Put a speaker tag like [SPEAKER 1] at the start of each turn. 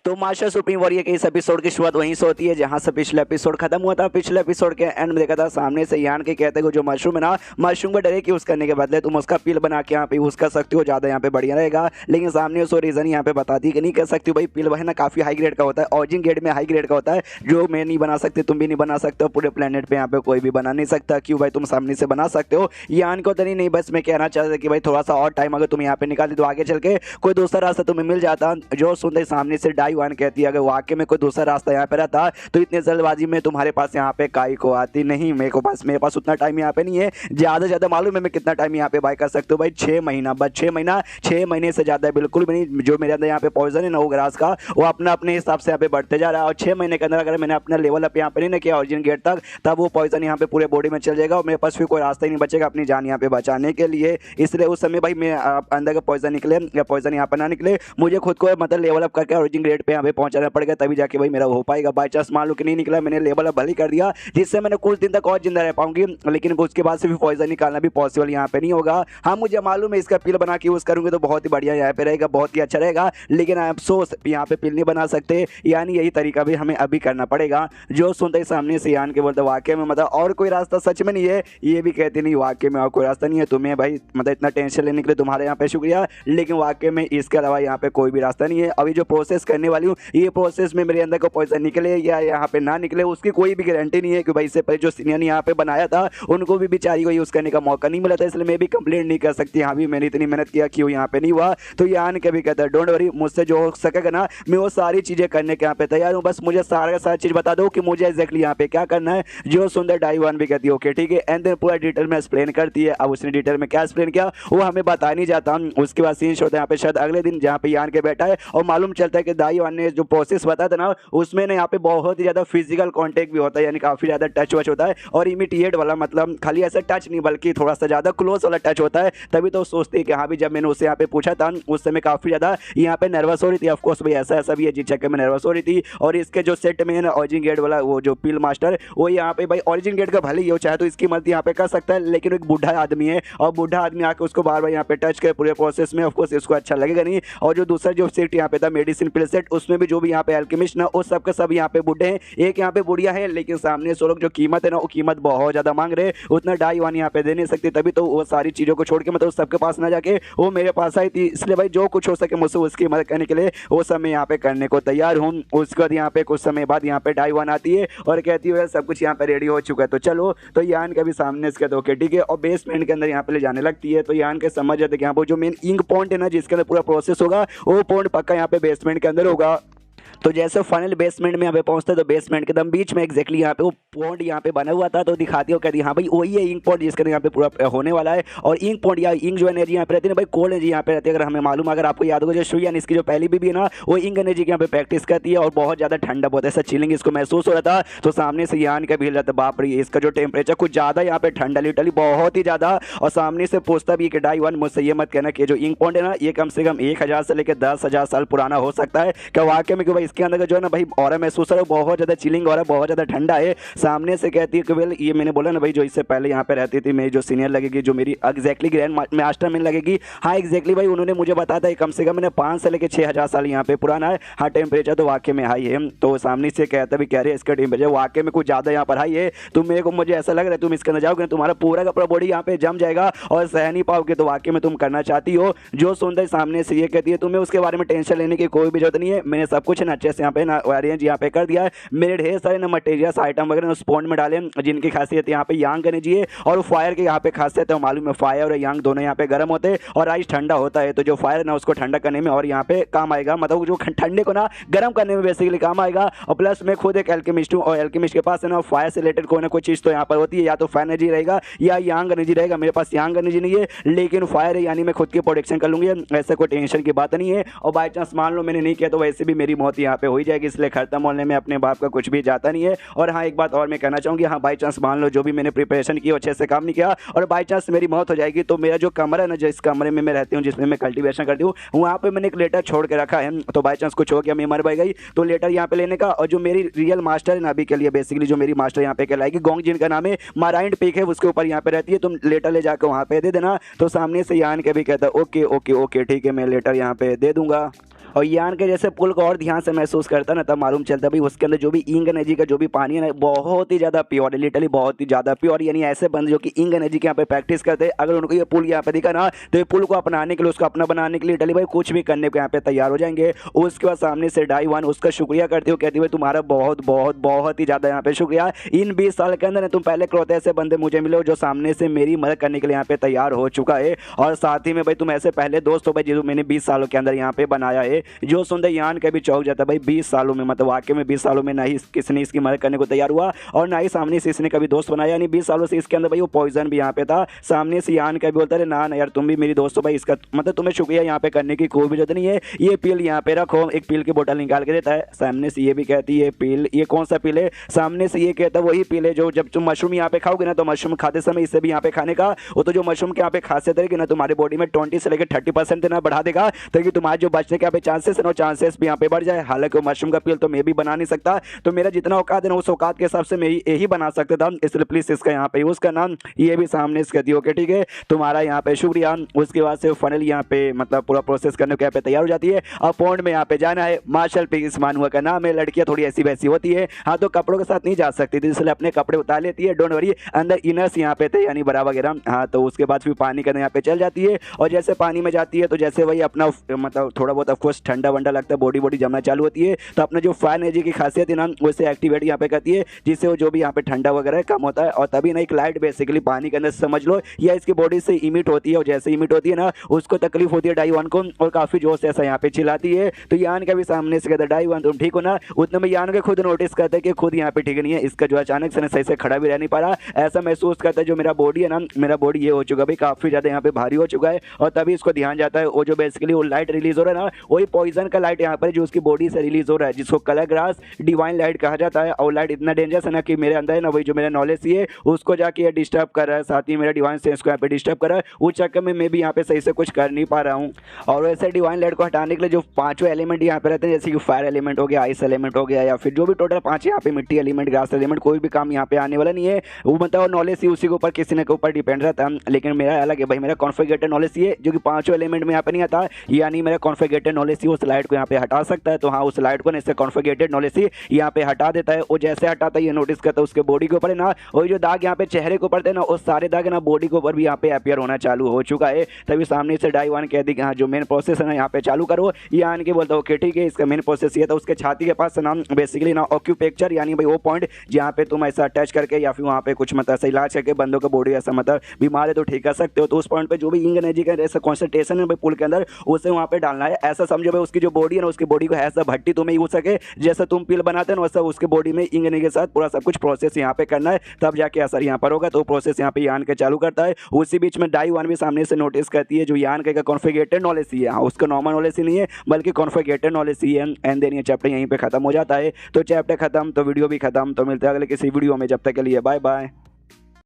[SPEAKER 1] तो master supreme warrior के इस एपिसोड की शुरुआत वहीं से होती है जहां से पिछले एपिसोड खत्म हुआ था। पिछले एपिसोड के एंड में देखा था सामने से यान के कहते हैं जो मशरूम है ना, मशरूम को डायरेक्ट यूज करने के बदले तुम उसका पिल बना के यहाँ पे यूज कर सकती हो, ज्यादा यहाँ पे बढ़िया रहेगा। लेकिन सामने उसको रीजन यहाँ पे बताती कि नहीं कर सकती भाई, पिल है ना काफी हाई ग्रेड का होता है, ऑरिजिन ग्रेड में हाई ग्रेड का होता है, जो मैं नहीं बना सकती तुम भी नहीं बना सकते हो, पूरे प्लेनेट पे यहाँ पे कोई भी बना नहीं सकता। क्यों भाई, तुम सामने से बना सकते हो। यान को तो नहीं, बस मैं कहना चाहता कि भाई थोड़ा सा और टाइम अगर तुम यहाँ पे निकाली तो आगे चल के कोई दूसरा रास्ता तुम्हें मिल जाता। जो सुनते सामने से डाईवान कहती है अगर वाकई में कोई दूसरा रास्ता यहाँ पे रहता तो इतने जल्दबाजी में तुम्हारे पास यहाँ पे काई को आती नहीं। मेरे पास उतना टाइम यहाँ पे नहीं है, ज्यादा से ज्यादा मालूम है मैं कितना टाइम यहाँ पे बाय कर सकता हूँ भाई, 6 महीना। बस 6 महीने से ज्यादा बिल्कुल भी नहीं। जो मेरे अंदर यहाँ पे पॉइजन है ना वो ग्रास का, वो अपने हिसाब से यहाँ पे बढ़ते जा रहा है और 6 महीने के अंदर अगर मैंने अपना लेवल अप यहाँ पे नहीं किया ऑरिजिन गेट तक, तब वो पॉइजन यहाँ पे पूरे बॉडी में चल जाएगा और मेरे पास फिर कोई रास्ता ही नहीं बचेगा अपनी जान यहाँ पे बचाने के लिए। इसलिए उस समय भाई मैं अंदर का पॉइजन निकले या पॉइजन यहाँ पे ना निकले, मुझे खुद को मतलब लेवल अप करके ऑरिजिन ग्रेड पे यहाँ पे पहुंचाना पड़ेगा, तभी जाके भाई मेरा हो पाएगा। बाई चांस मान लो कि नहीं निकला, मैंने लेवल अप भले कर दिया जिससे मैंने कुछ दिन तक और जिंदा रह पाऊंगी, लेकिन उसके बाद से भी पॉइजन निकालना भी पॉसिबल यहाँ पे नहीं होगा। हाँ मुझे मालूम है इसका पिल बना के यूज करूंगे तो बहुत ही बढ़िया यहाँ पे रहेगा, बहुत ही अच्छा रहेगा, लेकिन अफसोस यहाँ पे पिल नहीं बना सकते, यानी यही तरीका भी हमें अभी करना पड़ेगा। जो सुनते ही सामने से यान के बोलते वाकई में मतलब और कोई रास्ता सच में नहीं है, ये भी कहते नहीं वाकई में और कोई रास्ता नहीं है। तुम्हें भाई मतलब इतना टेंशन लेने के लिए तुम्हारे यहाँ पे शुक्रिया, लेकिन वाकई में इसके अलावा यहाँ पे कोई भी रास्ता नहीं है। अभी जो प्रोसेस करने वाली हूँ ये प्रोसेस में मेरे अंदर को पॉइजन निकले या यहाँ पे ना निकले उसकी कोई भी गारंटी नहीं है, कि भाई इससे पहले जो सीनियर ने यहाँ पे बनाया था उनको भी बेचारी को यूज करने का मौका नहीं मिला था, इसलिए मैं भी कंप्लेंट नहीं कर सकती हाँ भी मैंने इतनी मेहनत किया क्यों यहाँ पे नहीं हुआ। तो यान के भी कहता है डोंट वरी, मुझसे जो हो सकेगा ना मैं वो सारी चीजें करने के यहाँ पे तैयार हूँ, बस मुझे सारा का सारा चीज बता दो कि मुझे एक्जैक्टली यहाँ पे क्या करना है। जो सुंदर डाईवान भी कहती है ओके ठीक है, एंड देन पूरा डिटेल में एक्सप्लेन करती है। अब उसने डिटेल में क्या एक्सप्लेन किया वो हमें बता नहीं जाता। उसके बाद सीन होता है यहाँ पे शायद अगले दिन जहाँ पे यान के बैठा है और मालूम चलता है कि डाईवान ने जो प्रोसेस बताया था ना उसमें ना यहाँ पे बहुत ही ज्यादा फिजिकल कॉन्टेक्ट भी होता है, यानी काफी ज्यादा टच वच होता है और इमीडिएट वाला मतलब खाली ऐसा टच नहीं बल्कि थोड़ा सा ज्यादा क्लोज वाला टच होता है। तभी तो सोचती है कि हाँ भी जब मैंने उससे यहाँ पे पूछा था उस समय काफी ज्यादा यहाँ पे नर्वस हो रही थी। ऑफकोर्स भाई ऐसा भी है जिस चक्कर में नर्वस हो रही थी। और इसके जो सेट में है ना ऑरिजिन गेट वाला वो जो पिल मास्टर वो यहाँ पे भाई ऑरिजिन गेट का भले ही हो चाहे तो इसकी मदद यहाँ पे कर सकता है, लेकिन एक बूढ़ा आदमी है और बूढ़ा आदमी आके उसको बार बार यहाँ पे टच करे पूरे प्रोसेस में, ऑफकोर्स इसको अच्छा लगेगा नहीं। और जो दूसरा जो सेट यहाँ पे था मेडिसिन पिल सेट उसमें भी जो भी यहाँ पे एल्केमिस्ट ना उस सबके सब यहाँ पे बूढ़े हैं, एक यहाँ पे बुढ़िया है, लेकिन सामने सो लोग जो कीमत है ना वो कीमत बहुत ज्यादा मांग रहे, उतना डाईवान यहाँ पे दे नहीं सकती। तभी तो वो सारी चीजों को छोड़ के मतलब सबके पास ना जाके वो मेरे पास आई थी, इसलिए भाई जो कुछ हो सके मुझसे उसकी मदद करने के लिए वो सब मैं यहाँ पे करने को तैयार हूँ। उसके बाद यहाँ पे कुछ समय बाद यहाँ पे डाईवान आती है और कहती है सब कुछ यहाँ पे रेडी हो चुका है तो चलो। तो यान का भी सामने इसके तो ओके ठीक है और बेसमेंट के अंदर यहाँ पे ले जाने लगती है। तो यान के समझ जाते कि यहाँ पर जो मेन इंक पॉइंट है ना जिसके अंदर पूरा प्रोसेस होगा वो पॉइंट पक्का यहाँ पे बेसमेंट के अंदर होगा। तो जैसे फाइनल बेसमेंट में यहाँ पे पहुंचते हैं तो बेसमेंट के एकदम बीच में एक्जैक्टली यहाँ पे वो पॉइंट यहाँ पे बना हुआ था। तो दिखाती हो कहती है हाँ भाई वही है इंक पॉइंट जिसके यहाँ पे पूरा होने वाला है। और इंक पॉइंट या इंक जो एनर्जी यहाँ पे रहती है भाई कोल्ड एनर्जी यहाँ पे रहती है। अगर हमें मालूम अगर आपको याद होगा जो श्रुयान इसकी जो पहली बीबी है ना वो इंक एनर्जी की यहाँ पे प्रैक्टिस करती है और बहुत ज्यादा ठंडा बहुत ऐसा चिलिंग इसको महसूस हो रहा था। तो सामने से यान का भी हिल रहा था बाप रे इसका जो टेम्परेचर कुछ ज्यादा यहाँ पे ठंडा लिटरली बहुत ही ज्यादा। और सामने से पूछता भी कि डाईवान मुझसे ये मत कहना कि जो इंक पॉइंट है ना ये कम से कम 1000 से लेकर 10,000 साल पुराना हो सकता है, क्या वाकई में कि भाई इसके अंदर जो है ना भाई और महसूस हो रहा है बहुत ज्यादा चिलिंग हो रहा है बहुत ज्यादा ठंडा है। सामने से कहती है कि वेल ये मैंने बोला ना भाई जो इससे पहले यहाँ पे रहती थी मेरी जो सीनियर लगेगी जो मेरी एग्जैक्टली ग्रैंड मास्टर में लगेगी। हाँ एग्जैक्टली भाई उन्होंने मुझे बताया था कम से कम मैंने 5 से लेकर 6,000 साल यहाँ पे पुराना है। हाँ टेम्परेचर तो वाकई में हाई है। तो सामने से कहता भी कह रहे हैं इसका टेम्परेचर वाकई में कुछ ज्यादा यहाँ पर हाई है। तुम मेरे को मुझे ऐसा लग रहा है तुम इसके अंदर जाओगे तुम्हारा पूरा का पूरा बॉडी यहाँ पे जम जाएगा और सह नहीं पाओगे। तो वाकई में तुम करना चाहती हो। जो सुनते सामने से ये कहती है तुम्हें उसके बारे में टेंशन लेने की कोई भी जरूरत नहीं है, मैंने सब कुछ ना अच्छे से यहाँ पे ना अरेंज यहाँ पे कर दिया है। मेरे ढेर सारे ना मटेरियल्स आइटम वगैरह उस पॉइंट में डाले जिनकी खासियत यहाँ पे यांग एनर्जी है और फायर के यहाँ पे खासियत है। मालूम है फायर और यांग दोनों यहाँ पे गर्म होते हैं और आइस ठंडा होता है। तो जो फायर है ना उसको ठंडा करने में और यहाँ पे काम आएगा, मतलब जो ठंडे को ना गर्म करने में बेसिकली काम आएगा। और प्लस मैं खुद एक एल्केमिस्ट हूँ और एल्केमिस्ट के पास है ना फायर से रिलेटेड कोई ना कोई चीज़ तो यहाँ पर होती है, या तो फायर एनर्जी रहेगा या यांग एनर्जी रहेगा। मेरे पास यांग एनर्जी नहीं है लेकिन फायर है, यानी मैं खुद की प्रोटेक्शन कर लूंगी, ऐसा कोई टेंशन की बात नहीं है। और बाई चांस मान लो मैंने नहीं किया तो वैसे भी मेरी मौत यहाँ पे हो ही जाएगी, इसलिए खत्म होने में अपने बाप का कुछ भी जाता नहीं है। और हाँ एक बात और मैं कहना चाहूँगी, हाँ बाई चांस मान लो जो भी मैंने प्रिपरेशन की अच्छे से काम नहीं किया और बाई चांस मेरी मौत हो जाएगी तो मेरा जो कमरा है ना जिस कमरे में मैं रहती हूँ जिसमें मैं कल्टीवेशन करती हूँ वहाँ पे मैंने एक लेटर छोड़ के रखा है। तो बाई चांस कुछ हो गया मैं मर गई तो लेटर यहाँ पे लेने का, और जो मेरी रियल मास्टर है ना अभी के लिए बेसिकली जो मेरी मास्टर यहाँ पे कहलाएगी गोंग जिनका नाम है माराइंड पीक है उसके ऊपर यहाँ पे रहती है, तुम लेटर ले जाकर वहाँ पे दे देना। तो सामने से यान के भी कहता है ओके ओके ओके ठीक है मैं लेटर यहाँ पे दे दूंगा। और यान के जैसे पुल को और ध्यान से महसूस करता है ना, तब मालूम चलता है भाई उसके अंदर जो भी इंग एनर्जी का जो भी पानी है ना, बहुत ही ज़्यादा प्योर है, लिटरली बहुत ही ज़्यादा प्योर। यानी ऐसे बंदे जो कि इंग एनर्जी के यहाँ पे प्रैक्टिस करते हैं, अगर उनको ये पुल यहाँ पे दिखा ना, तो ये पुल को अपनाने के लिए, उसको अपना बनाने के लिए लिटरली भाई कुछ भी करने को यहाँ पे तैयार हो जाएंगे। उसके बाद सामने से डाई1 उसका शुक्रिया करती हो, कहती है तुम्हारा बहुत बहुत बहुत ही ज़्यादा यहाँ पे शुक्रिया। इन 20 साल के अंदर तुम पहले इकलौते ऐसे बंदे मुझे मिले हो जो सामने से मेरी मदद करने के लिए यहाँ पे तैयार हो चुका है। और साथ ही में भाई तुम ऐसे पहले दोस्त हो भाई जो मैंने 20 सालों के अंदर यहाँ पे बनाया है। जो सुनते यान कभी चौंक जाता है भाई, 20 सालों में, मतलब वाकई में 20 सालों में ना ही किसने इसकी मदद करने को तैयार हुआ और ना ही सामने से इसने कभी दोस्त बनाया। यानी 20 सालों से इसके अंदर भाई वो पॉइजन भी यहाँ पे था। सामने से यान कभी बोलता है ना ना यार तुम भी मेरी दोस्त हो भाई, इसका मतलब तुम्हें शुक्रिया यहाँ पे करने की कोई भी जरूरत नहीं है, ये पील यहाँ पे रखो। एक पील की बोतल निकाल के देता है। सामने से ये भी कहती है पील, ये कौन सा पील है? सामने से ये कहता है वही पील है जो जब तुम मशरूम यहाँ पे खाओगे ना, तो मशरूम खाते समय इससे भी यहाँ पे खाने का वो तो जो मशरूम के यहाँ पे खासियत है कि ना तुम्हारे बॉडी में 20 से लेकर 30% देना बढ़ा देगा, ताकि तुम्हारे जो बचने के यहाँ पे चांसेस है ना, चांसेस भी यहाँ पे बढ़ जाए। हालांकि मशरूम का पील तो मैं भी बना नहीं सकता, तो मेरा जितना औकात है ना उस औकात के हिसाब से मैं यही बना सकता था, इसलिए प्लीज इसका यहाँ पे यूज करना। ये भी सामने से कहती है ओके ठीक है तुम्हारा यहाँ पे शुक्रिया। उसके बाद से फाइनल यहाँ पे मतलब पूरा प्रोसेस करने के यहाँ पे तैयार हो जाती है। अब पॉन्ड में यहाँ पे जाना है। मार्शल पीस मानुआ का नाम है। लड़कियां थोड़ी ऐसी वैसी होती है, हाँ तो कपड़ों के साथ नहीं जा सकती थी, इसलिए अपने कपड़े उतार लेती है। डोंट वरी, अंदर इनर्स यहाँ पे थे यानी बरा वगैरह। हाँ तो उसके बाद फिर पानी के अंदर यहाँ पे चल जाती है और जैसे पानी में जाती है तो जैसे वही अपना मतलब थोड़ा बहुत ऑफकोर्स ठंडा वंडा लगता है, बॉडी बॉडी जमना चालू होती है, तो अपने जो फायर एनर्जी की खासियत है ना वैसे एक्टिवेट यहाँ पे करती है, जिससे वो जो भी यहाँ पे ठंडा वगैरह कम होता है। और तभी ना एक लाइट बेसिकली पानी के अंदर समझ लो या इसकी बॉडी से इमिट होती है, और जैसे इमिट होती है ना उसको तकलीफ होती है डाई1 को, और काफी जोर से ऐसा यहाँ पे चिल्लाती है। तो यान का भी सामने से कहता है डाई1 तुम ठीक हो ना? उतने में यान के खुद नोटिस करता है कि खुद यहाँ पे ठीक नहीं है, इसका जो अचानक से सही से खड़ा भी रह नहीं पा रहा, ऐसा महसूस करता है जो मेरा बॉडी है ना, मेरा बॉडी ये हो चुका भाई काफी ज्यादा यहाँ पे भारी हो चुका है। और तभी इसको ध्यान जाता है वो जो बेसिकली वो लाइट रिलीज हो रहा है ना, वही पॉइजन का लाइट यहाँ पर जो उसकी बॉडी से रिलीज हो रहा है, जिसको कलर ग्रास डिवाइन लाइट कहा जाता है। और लाइट इतना डेंजरस है ना कि मेरे अंदर है ना वही जो मेरा नॉलेज है उसको जाके डिस्टर्ब कर रहा है, साथ ही मेरा डिवाइन सेंस को यहाँ पे डिस्टर्ब कर रहा है। उस चक्कर में मैं भी यहाँ पे सही से कुछ कर नहीं पा रहा हूँ। और वैसे डिवाइन लाइट को हटाने के लिए जो पांचों एलिमेंट यहाँ पे रहते हैं, जैसे कि फायर एलिमेंट हो गया, आइस एलिमेंट हो गया, या फिर जो भी टोटल 5 यहाँ पे मिट्टी एलिमेंट, ग्रास एलिमेंट, कोई भी काम यहाँ पे आने वाला नहीं है। वो मतलब नॉलेज ही उसी के ऊपर किसी ने के ऊपर डिपेंड रहता है। लेकिन मेरा अलग है भाई, मेरा कॉन्फिगरेटेड नॉलेज ये जो कि पांचों एलिमेंट में यहाँ पे नहीं आता, यानी मेरा कॉन्फिगरेटेड नॉलेज ही उस लाइट को यहाँ पे हटा सकता है। तो हाँ उस लाइट को ना इससे कॉन्फिगरेटेड नॉलेज ही यहाँ पे हटा देता है। वो जैसे हटाता है ये नोटिस करता है उसके बॉडी के ऊपर है ना, और जो दाग यहाँ पे चेहरे के ऊपर थे ना, उस सारे दाग ना बॉडी के ऊपर भी यहाँ पे अपियर होना चालू हो चुका है। तभी सामने से डाई1 कह दी कि हाँ जो मेन प्रोसेस है ना यहाँ पे चालू करो। ये आन के बोलता ओके ठीक है इसका मेन प्रोसेस ये था। उसके छाती के पास ना बेसिकली ना ऑक्यूपेक्चर यानी भाई वो पॉइंट जहाँ पे तुम ऐसा टच करके या फिर वहाँ पे कुछ मतलब ऐसा इलाज करके बंदों का बॉडी ऐसा मतलब बीमार है तो ठीक कर सकते हो। तो उस पॉइंट पे जो भी इंग एनर्जी का ऐसा कॉन्सेंट्रेशन है भाई पुल के अंदर उसे वहाँ पे डालना है। ऐसा समझो भाई उसकी जो बॉडी है ना उसकी बॉडी को ऐसा भट्टी तुम्हें यूज सके, जैसा तुम पिल बनाते हो ना वैसा उसके बॉडी में इंग एनर्जी के साथ पूरा सब कुछ प्रोसेस यहाँ पे करना है, तब जाके असर यहाँ पर होगा। तो प्रोसेस यहाँ पे यान के चालू करता है। उसी बीच में डाई1 भी सामने से नोटिस करती है जो यान का कॉन्फिगरेटेड नॉलेज ही है, हाँ उसका नॉर्मल नॉलेज ही नहीं है बल्कि कॉन्फिगरेटेड नॉलेज ही है। एंड देन ये चैप्टर यहीं पे खत्म हो जाता है। तो चैप्टर खत्म तो वीडियो भी खत्म। तो मिलते हैं अगले किसी वीडियो में, जब तक के लिए बाय बाय।